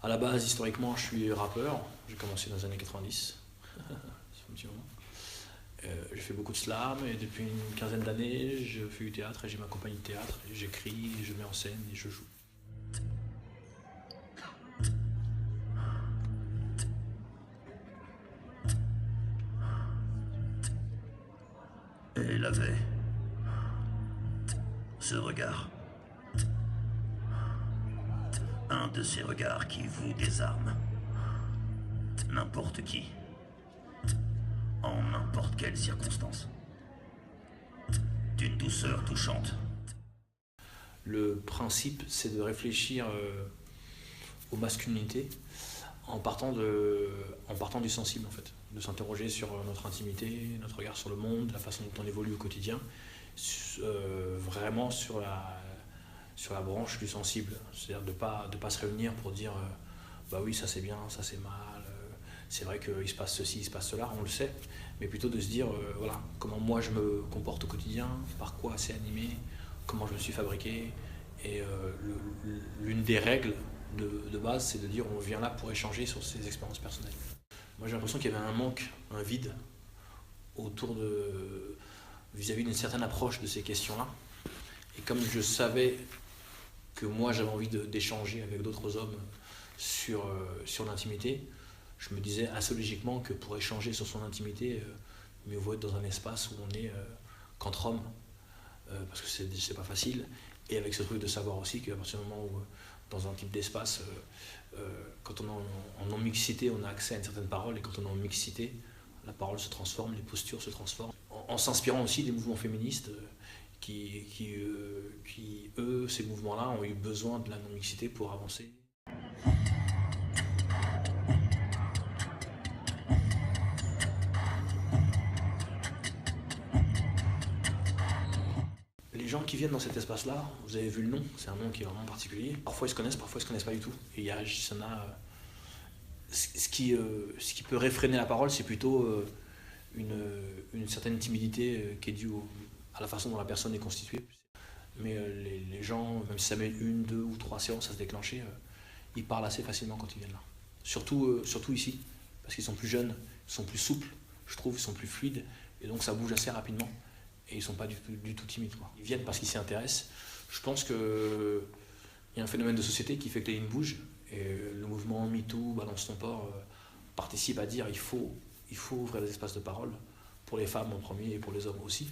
À la base, historiquement, je suis rappeur. J'ai commencé dans les années 90. Ça fait un petit moment. J'ai fait beaucoup de slam et depuis une quinzaine d'années, je fais du théâtre et j'ai ma compagnie de théâtre. Et j'écris, je mets en scène et je joue. Et il avait ce regard. Un de ces regards qui vous désarme. N'importe qui. En n'importe quelle circonstance. D'une douceur touchante. Le principe, c'est de réfléchir aux masculinités en partant du sensible en fait. De s'interroger sur notre intimité, notre regard sur le monde, la façon dont on évolue au quotidien, vraiment sur la branche du sensible. C'est-à-dire de pas se réunir pour dire bah oui, ça c'est bien, ça c'est mal, c'est vrai qu'il se passe ceci, il se passe cela, on le sait, mais plutôt de se dire voilà, comment moi je me comporte au quotidien, par quoi c'est animé, comment je me suis fabriqué. Et l'une des règles de base, c'est de dire on vient là pour échanger sur ses expériences personnelles. Moi j'ai l'impression qu'il y avait un manque, un vide autour de vis-à-vis d'une certaine approche de ces questions-là. Et comme je savais que moi j'avais envie d'échanger avec d'autres hommes sur l'intimité, je me disais assez logiquement que pour échanger sur son intimité, mieux vaut être dans un espace où on est qu'entre hommes, parce que c'est pas facile. Et avec ce truc de savoir aussi qu'à partir du moment où, dans un type d'espace, quand on est en non-mixité, on a accès à une certaine parole, et quand on est en mixité, la parole se transforme, les postures se transforment. En s'inspirant aussi des mouvements féministes eux, ces mouvements-là, ont eu besoin de la non-mixité pour avancer. Les gens qui viennent dans cet espace-là, vous avez vu le nom, c'est un nom qui est vraiment particulier. Parfois ils se connaissent pas du tout. Et il y a, ce qui peut réfréner la parole, c'est plutôt une, une certaine timidité qui est due à la façon dont la personne est constituée. Mais les gens, même si ça met une, deux ou trois séances à se déclencher, ils parlent assez facilement quand ils viennent là. Surtout ici, parce qu'ils sont plus jeunes, ils sont plus souples, je trouve, ils sont plus fluides, et donc ça bouge assez rapidement. Et ils ne sont pas du tout timides, quoi. Ils viennent parce qu'ils s'y intéressent. Je pense qu'il y a un phénomène de société qui fait que les lignes bougent. Et le mouvement MeToo, Balance ton port, participe à dire qu'il faut ouvrir des espaces de parole pour les femmes en premier et pour les hommes aussi.